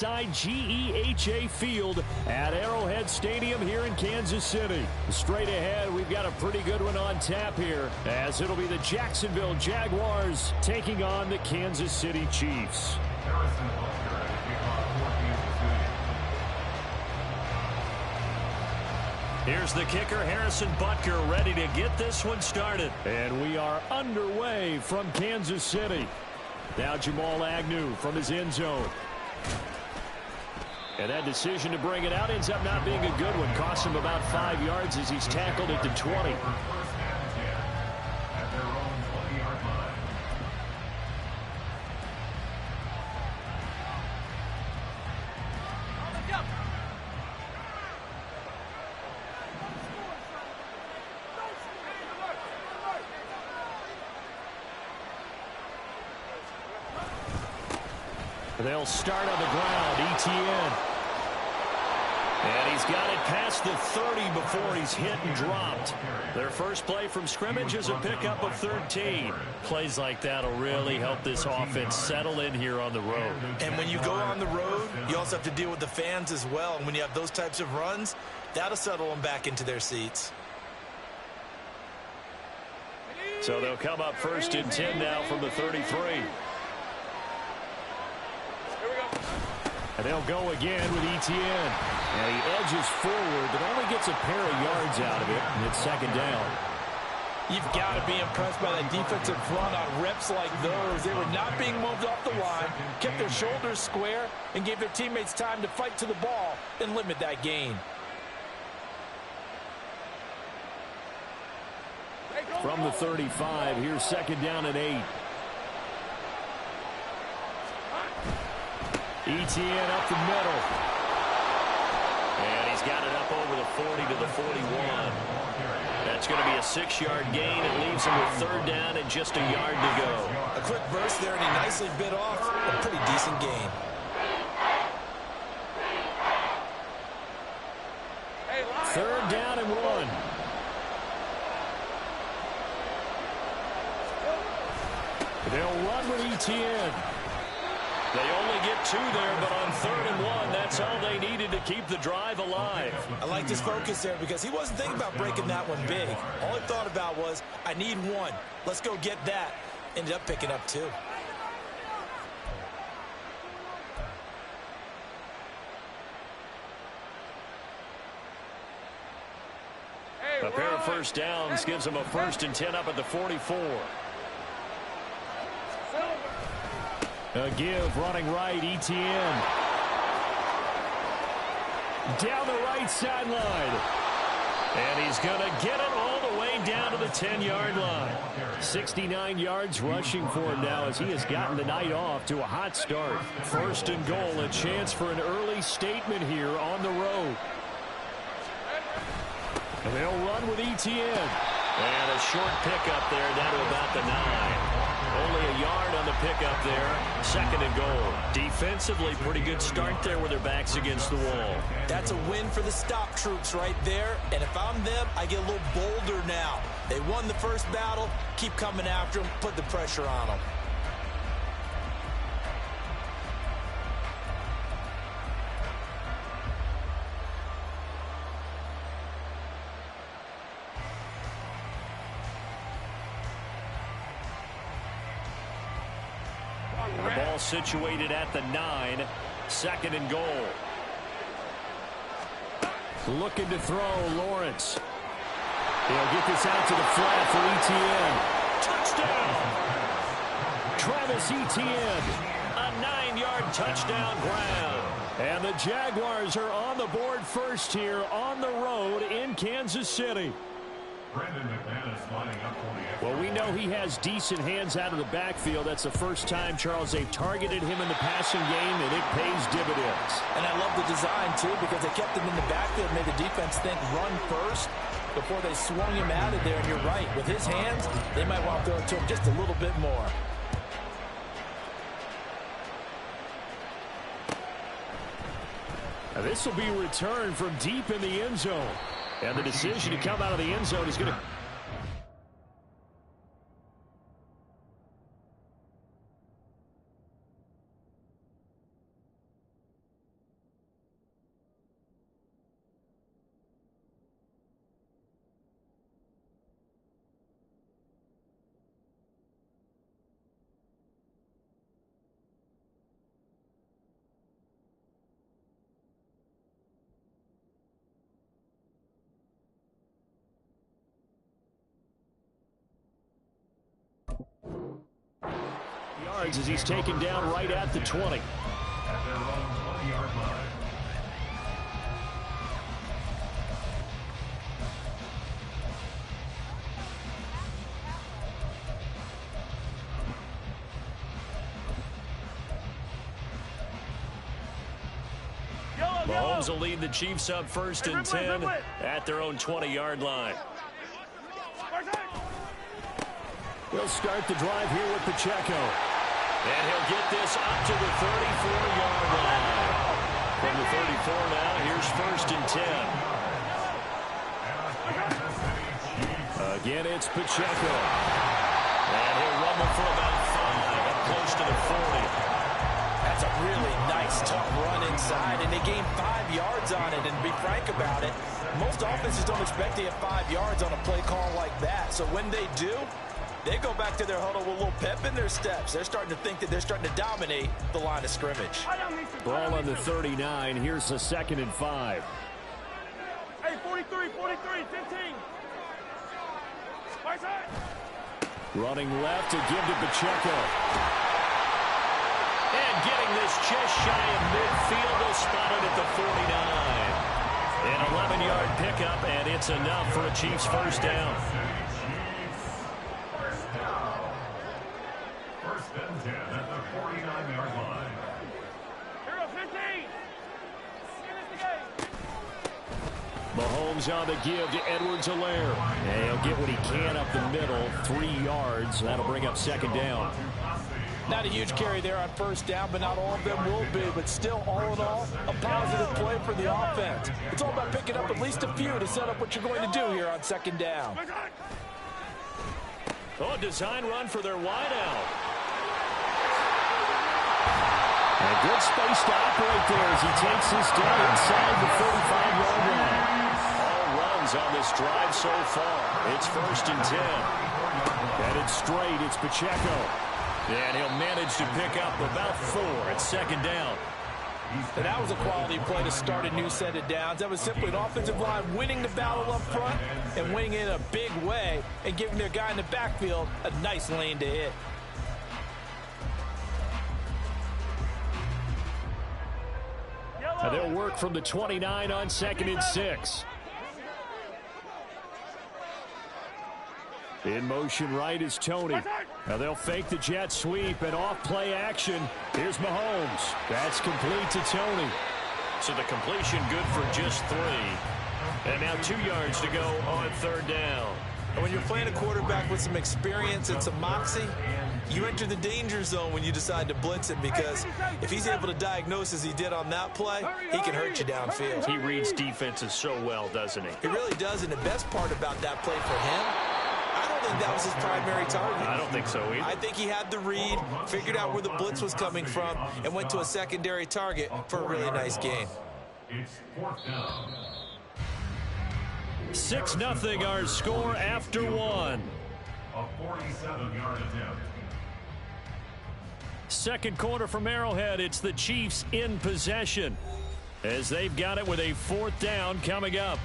GEHA Field at Arrowhead Stadium here in Kansas City. Straight ahead, we've got a pretty good one on tap here, as it'll be the Jacksonville Jaguars taking on the Kansas City Chiefs. Here's the kicker, Harrison Butker, ready to get this one started. And we are underway from Kansas City. Now Jamal Agnew from his end zone. And that decision to bring it out ends up not being a good one. Costs him about 5 yards as he's tackled at the 20. They'll start on the ground. Etienne. And he's got it past the 30 before he's hit and dropped. Their first play from scrimmage is a pickup of 13. Plays like that will really help this offense settle in here on the road. And when you go on the road, you also have to deal with the fans as well. And when you have those types of runs, that'll settle them back into their seats. So they'll come up first and 10 now from the 33. And they'll go again with Etienne. And he edges forward, but only gets a pair of yards out of it, and it's second down. You've got to be impressed by that defensive front on reps like those. They were not being moved off the line, kept their shoulders square, and gave their teammates time to fight to the ball and limit that gain. From the 35, here's second down and 8. Etienne up the middle. And he's got it up over the 40 to the 41. That's going to be a 6-yard gain. It leaves him with third down and just a yard to go. A quick burst there, and he nicely bit off a pretty decent gain. Third down and 1. They'll run with Etienne. They only get 2 there, but on 3rd and 1, that's all they needed to keep the drive alive. I like his focus there because he wasn't thinking about breaking that one big. All he thought about was, I need 1. Let's go get that. Ended up picking up 2. A pair of first downs gives them a 1st and 10 up at the 44. A give, running right, Etienne. Down the right sideline. And he's going to get it all the way down to the 10-yard line. 69 yards rushing for him now as he has gotten the night off to a hot start. 1st and goal, a chance for an early statement here on the road. And they'll run with Etienne. And a short pickup there down to about the 9. Only a yard on the pickup there. 2nd and goal. Defensively, pretty good start there with their backs against the wall. That's a win for the stop troops right there. And if I'm them, I get a little bolder now. They won the first battle. Keep coming after them. Put the pressure on them. The ball situated at the 9. 2nd and goal. Looking to throw, Lawrence. He'll get this out to the flat for Etienne. Touchdown! Travis Etienne. A 9-yard touchdown grab. And the Jaguars are on the board first here on the road in Kansas City. Well, we know he has decent hands out of the backfield. That's the first time, Charles, they've targeted him in the passing game, and it pays dividends. And I love the design, too, because they kept him in the backfield, made the defense think run first before they swung him out of there. And you're right, with his hands, they might want to throw it to him just a little bit more. Now, this will be returned from deep in the end zone. And the decision to come out of the end zone is going to... yards as he's taken down right at the 20. At their own 20-yard line. Mahomes will lead the Chiefs up 1st and 10 at their own 20-yard line. He'll start the drive here with Pacheco. And he'll get this up to the 34-yard line. From the 34 now, here's 1st and 10. Again, it's Pacheco. And he'll rumble for about 5, up close to the 40. That's a really nice, tough run inside, and they gained 5 yards on it. And to be frank about it, most offenses don't expect to get 5 yards on a play call like that. So when they do, they go back to their huddle with a little pep in their steps. They're starting to think that they're starting to dominate the line of scrimmage. Ball on the 39. Here's a 2nd and 5. Hey, 43, 15. Right side. Running left to give to Pacheco. And getting this just shy of midfield. They'll spot it at the 49. An 11-yard pickup, and it's enough for a Chiefs first down. First and 10 at the 49-yard line. Here, 15. Mahomes on the give to Edwards-Helaire. And he'll get what he can up the middle. 3 yards. That'll bring up 2nd down. Not a huge carry there on 1st down, but not all of them will be. But still, all in all, a positive play for the offense. It's all about picking up at least a few to set up what you're going to do here on 2nd down. Oh, design run for their wideout. A good space to operate there as he takes this down inside the 45-yard line. All runs on this drive so far. It's 1st and 10. Headed straight, it's Pacheco. And he'll manage to pick up about 4 at 2nd down. And that was a quality play to start a new set of downs. That was simply an offensive line winning the battle up front and winning it in a big way and giving their guy in the backfield a nice lane to hit. Now they'll work from the 29 on 2nd and 6. In motion right is Tony. Now they'll fake the jet sweep and off play action. Here's Mahomes. That's complete to Tony. So the completion good for just 3. And now 2 yards to go on 3rd down. And when you're playing a quarterback with some experience and some moxie, you enter the danger zone when you decide to blitz him, because if he's able to diagnose as he did on that play, he can hurt you downfield. He reads defenses so well, doesn't he? He really does, and the best part about that play for him, I don't think that was his primary target. I don't think so either. I think he had the read, figured out where the blitz was coming from, and went to a secondary target for a really nice gain. It's 4th down. 6-0 our score after 1. A 47-yard attempt. 2nd quarter from Arrowhead. It's the Chiefs in possession as they've got it with a 4th down coming up.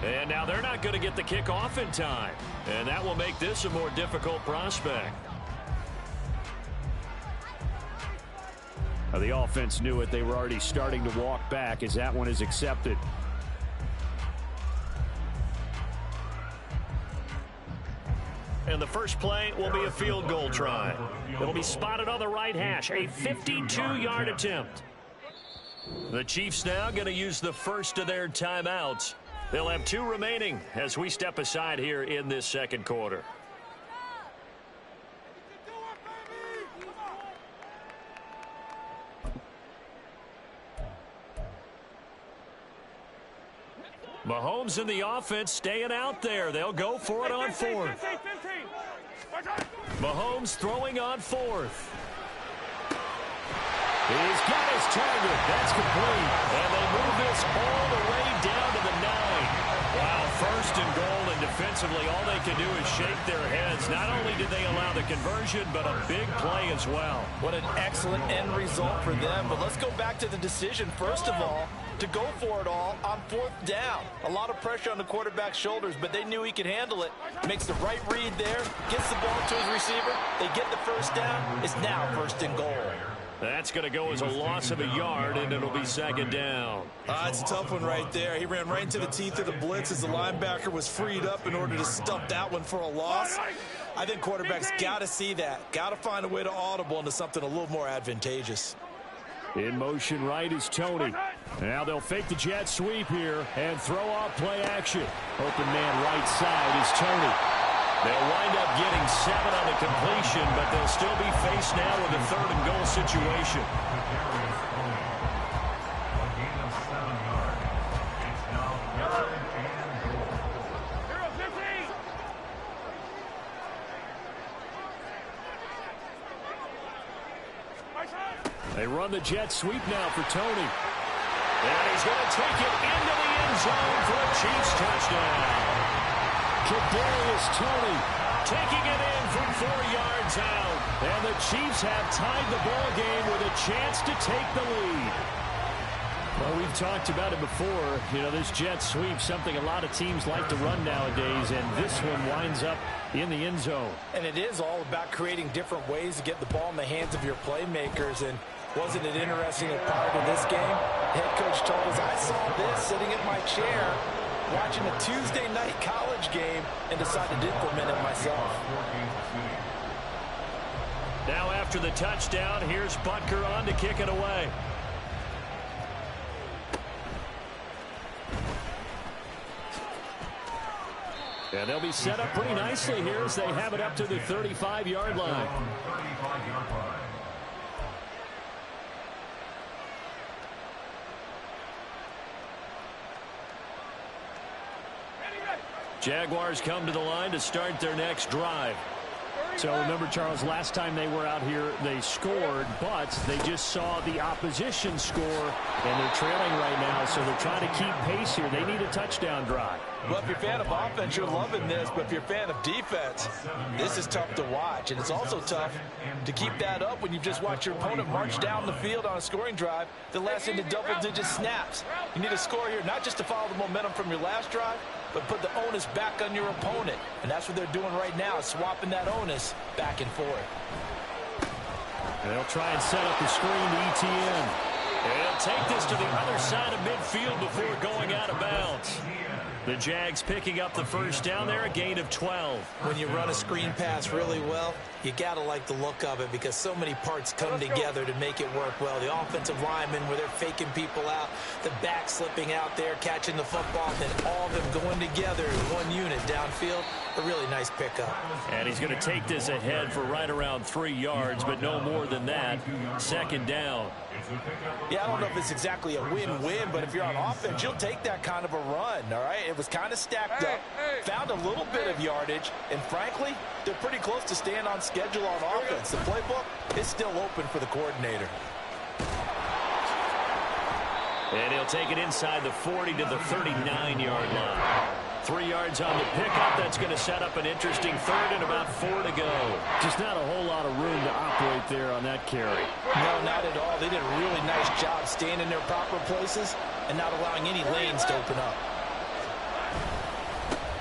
And now they're not going to get the kickoff in time. And that will make this a more difficult prospect. Now, the offense knew it. They were already starting to walk back as that one is accepted. And the first play will be a field goal try. It'll be spotted on the right hash. A 52-yard attempt. The Chiefs now going to use the first of their timeouts. They'll have 2 remaining as we step aside here in this 2nd quarter. Mahomes and the offense staying out there. They'll go for it on fourth. 15. Mahomes throwing on fourth. He's got his target. That's complete. And they move this all the way down to the 9. Wow, first and goal, and defensively all they can do is shake their heads. Not only did they allow the conversion, but a big play as well. What an excellent end result for them. But let's go back to the decision, first of all, to go for it all on fourth down. A lot of pressure on the quarterback's shoulders, but they knew he could handle it. Makes the right read there, gets the ball to his receiver. They get the first down. It's now first and goal. That's going to go as a loss of a yard, and it'll be second down. It's a tough one right there. He ran right into the teeth of the blitz as the linebacker was freed up in order to stuff that one for a loss. I think quarterbacks got to see that. Got to find a way to audible into something a little more advantageous. In motion right is Tony. Now they'll fake the jet sweep here and throw off play action. Open man right side is Tony. They'll wind up getting 7 on the completion, but they'll still be faced now with a third and goal situation. They run the jet sweep now for Tony. And he's going to take it into the end zone for a Chiefs touchdown. Kadarius Toney taking it in from 4 yards out. And the Chiefs have tied the ball game with a chance to take the lead. Well, we've talked about it before. You know, this jet sweep, something a lot of teams like to run nowadays, and this one winds up in the end zone. And it is all about creating different ways to get the ball in the hands of your playmakers. And wasn't it interesting that prior to this game, head coach told us, I saw this sitting in my chair watching a Tuesday night college game and decided to implement it myself. Now after the touchdown, here's Butker on to kick it away. And they'll be set up pretty nicely here as they have it up to the 35-yard line. Jaguars come to the line to start their next drive. So remember, Charles, last time they were out here, they scored, but they just saw the opposition score, and they're trailing right now, so they're trying to keep pace here. They need a touchdown drive. Well, if you're a fan of offense, you're loving this, but if you're a fan of defense, this is tough to watch, and it's also tough to keep that up when you've just watched your opponent march down the field on a scoring drive that lasts into double-digit snaps. You need a score here, not just to follow the momentum from your last drive, but put the onus back on your opponent. And that's what they're doing right now, swapping that onus back and forth. And they'll try and set up the screen to ETN. And he'll take this to the other side of midfield before going out of bounds. The Jags picking up the first down there, a gain of 12. When you run a screen pass really well, you got to like the look of it because so many parts come together to make it work well. The offensive linemen where they're faking people out, the back slipping out there, catching the football, then all of them going together in one unit downfield. A really nice pickup. And he's going to take this ahead for right around 3 yards, but no more than that. Second down. Yeah, I don't know if it's exactly a win-win, but if you're on offense, you'll take that kind of a run, all right? It was kind of stacked up, found a little bit of yardage, and frankly, they're pretty close to staying on schedule on offense. The playbook is still open for the coordinator. And he'll take it inside the 40 to the 39-yard line. 3 yards on the pickup. That's going to set up an interesting third and about 4 to go. Just not a whole lot of room to operate there on that carry. No, not at all. They did a really nice job staying in their proper places and not allowing any lanes to open up.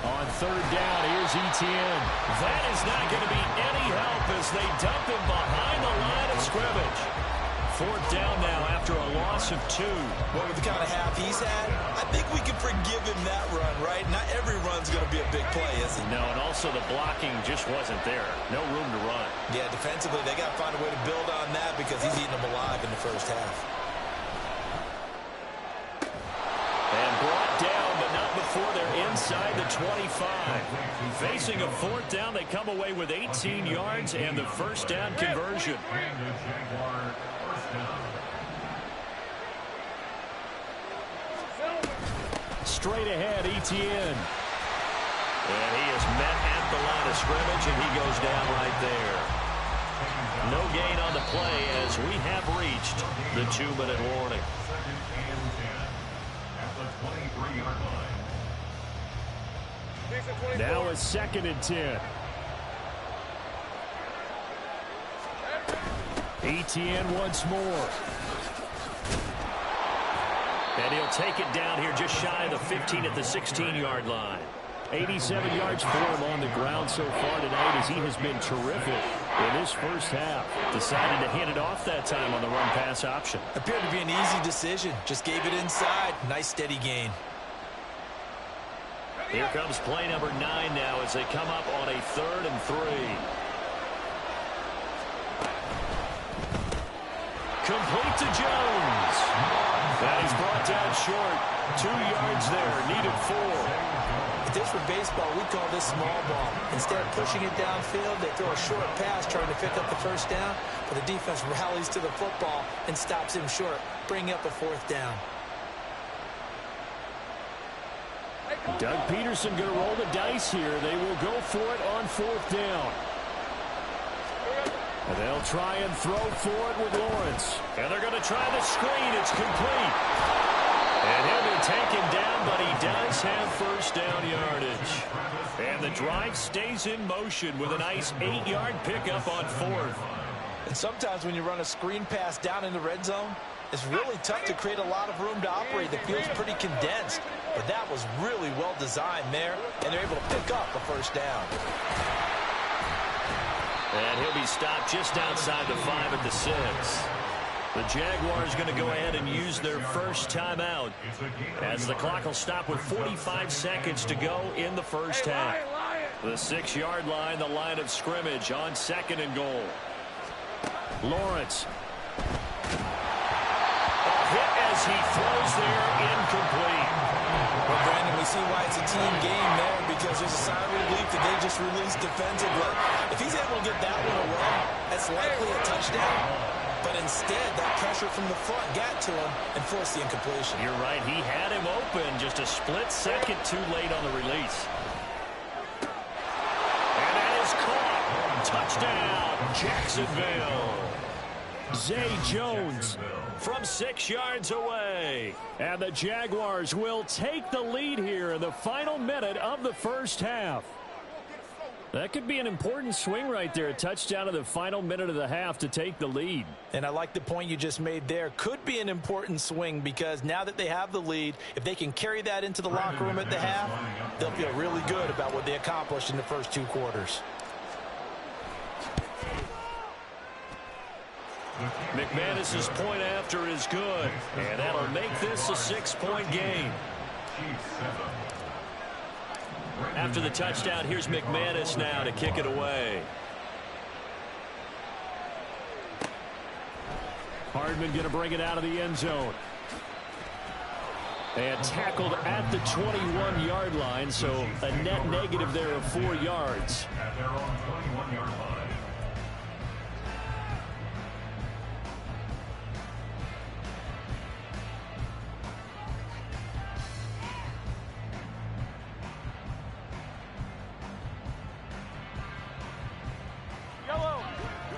On third down, here's ETN. That is not going to be any help as they dump him behind the line of scrimmage. Fourth down now after a loss of 2. Well, with the kind of half he's had, I think we can forgive him that run, right? Not every run's going to be a big play, is it? No, and also the blocking just wasn't there. No room to run. Yeah, defensively, they got to find a way to build on that because he's eating them alive in the first half. And brought down, but not before they're inside the 25. Facing a fourth down, they come away with 18 yards and the first down conversion. straight ahead, Etienne. And he is met at the line of scrimmage, and he goes down right there. No gain on the play as we have reached the 2-minute warning. Second and 10 at the 23-yard line. Now a 2nd and 10. Etienne once more. And he'll take it down here just shy of the 15 at the 16-yard line. 87 yards for him on the ground so far tonight as he has been terrific in this first half. Decided to hand it off that time on the run-pass option. Appeared to be an easy decision. Just gave it inside. Nice steady gain. Here comes play number 9 now as they come up on a 3rd and 3. Complete to Jones. That is brought down short. 2 yards there. Needed 4. If this were baseball, we'd call this small ball. Instead of pushing it downfield, they throw a short pass trying to pick up the first down, but the defense rallies to the football and stops him short, bringing up a 4th down. Doug Peterson going to roll the dice here. They will go for it on 4th down. And they'll try and throw for it with Lawrence. And they're going to try the screen. It's complete. And he'll be taken down, but he does have first down yardage. And the drive stays in motion with a nice 8-yard pickup on 4th. And sometimes when you run a screen pass down in the red zone, it's really tough to create a lot of room to operate. The field's pretty condensed. But that was really well designed there, and they're able to pick up a first down. And he'll be stopped just outside the 5 at the 6. The Jaguars going to go ahead and use their first timeout as the clock will stop with 45 seconds to go in the first half. The 6-yard line, the line of scrimmage on 2nd and goal. Lawrence. A hit as he throws there, incomplete. Well, Brandon, we see why it's a team game there because there's a sign of relief that they just released defensively. If he's able to get that one away, that's likely a touchdown. But instead, that pressure from the front got to him and forced the incompletion. You're right. He had him open just a split second too late on the release. And that is caught. Touchdown, Jacksonville. Zay Jones from 6 yards away. And the Jaguars will take the lead here in the final minute of the first half. That could be an important swing right there. A touchdown in the final minute of the half to take the lead. And I like the point you just made there. Could be an important swing because now that they have the lead, if they can carry that into the locker room at the half, they'll feel really good about what they accomplished in the first 2 quarters. McManus's point after is good, and that'll make this a 6-point game. After the touchdown, here's McManus now to kick it away. Hardman going to bring it out of the end zone. And tackled at the 21-yard line, so a net negative there of 4 yards. At their own 21-yard line.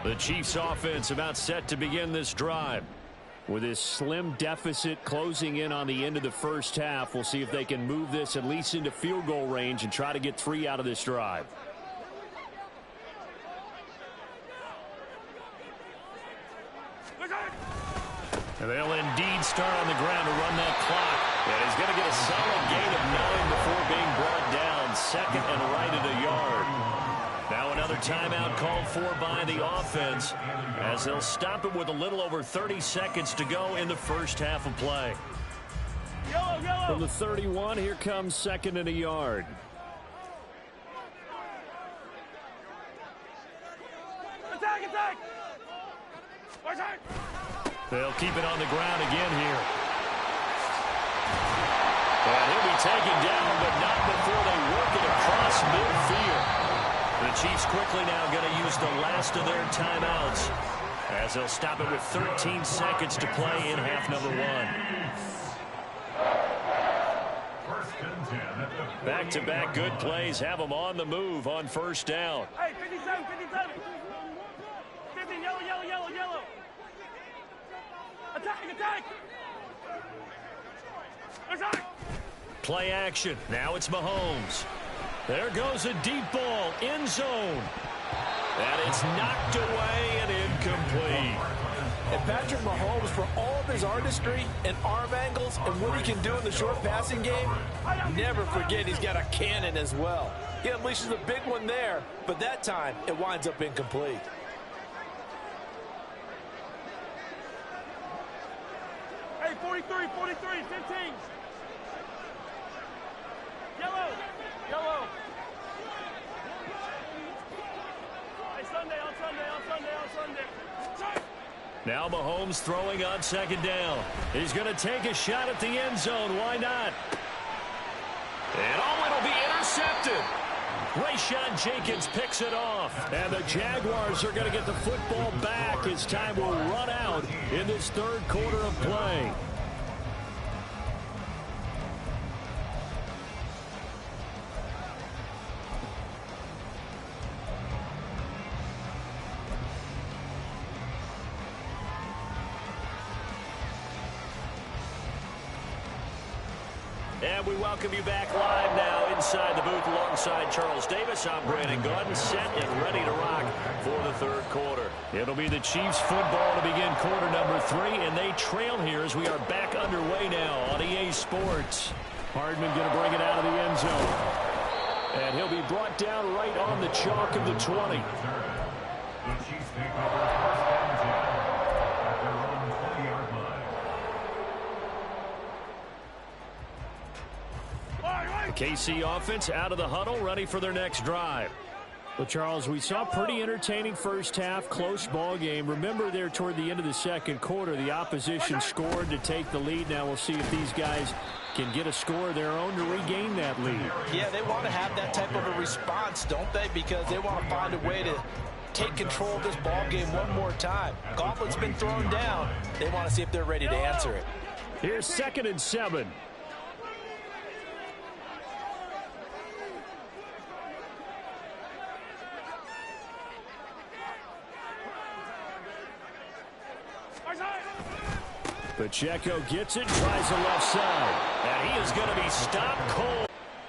The Chiefs offense about set to begin this drive. With this slim deficit closing in on the end of the first half, we'll see if they can move this at least into field goal range and try to get 3 out of this drive. And they'll indeed start on the ground to run that clock. And he's going to get a solid gain of 9 before being brought down. 2nd and right at a yard. Now another timeout called for by the offense as they'll stop it with a little over 30 seconds to go in the first half of play. From the 31, here comes 2nd and a yard. Attack! They'll keep it on the ground again here. And he'll be taken down, but not before they work it across midfield. The Chiefs quickly now going to use the last of their timeouts as they'll stop it with 13 seconds to play in half number 1. First Back-to-back good plays have them on the move on first down. Hey, 57, 57. 50, yellow, yellow, yellow, yellow. Attack, attack. Attack. Play action. Now it's Mahomes. There goes a deep ball. End zone. And it's knocked away and incomplete. And Patrick Mahomes, for all of his artistry and arm angles and what he can do in the short passing game, never forget he's got a cannon as well. He unleashes a big one there, but that time it winds up incomplete. Hey, 43, 43, 15. Yellow, yellow. Hey, Sunday, on Sunday, on Sunday, on Sunday. Now Mahomes throwing on second down. He's going to take a shot at the end zone. Why not? And it'll be intercepted. Rayshawn Jenkins picks it off. And the Jaguars are going to get the football back as time will run out in this third quarter of play. And we welcome you back live now inside the booth alongside Charles Davis. I'm Brandon Gaudin, set and ready to rock for the third quarter. It'll be the Chiefs football to begin quarter number 3, and they trail here as we are back underway now on EA Sports. Hardman going to bring it out of the end zone. And he'll be brought down right on the chalk of the 20. The Chiefs take over first and 10 at their own 20-yard line. KC offense out of the huddle, ready for their next drive. Well, Charles, we saw a pretty entertaining first half, close ball game. Remember there toward the end of the second quarter, the opposition scored to take the lead. Now we'll see if these guys can get a score of their own to regain that lead. Yeah, they want to have that type of a response, don't they? Because they want to find a way to take control of this ball game one more time. Gauntlet's been thrown down. They want to see if they're ready to answer it. Here's 2nd and 7. Pacheco gets it, tries the left side. And he is going to be stopped cold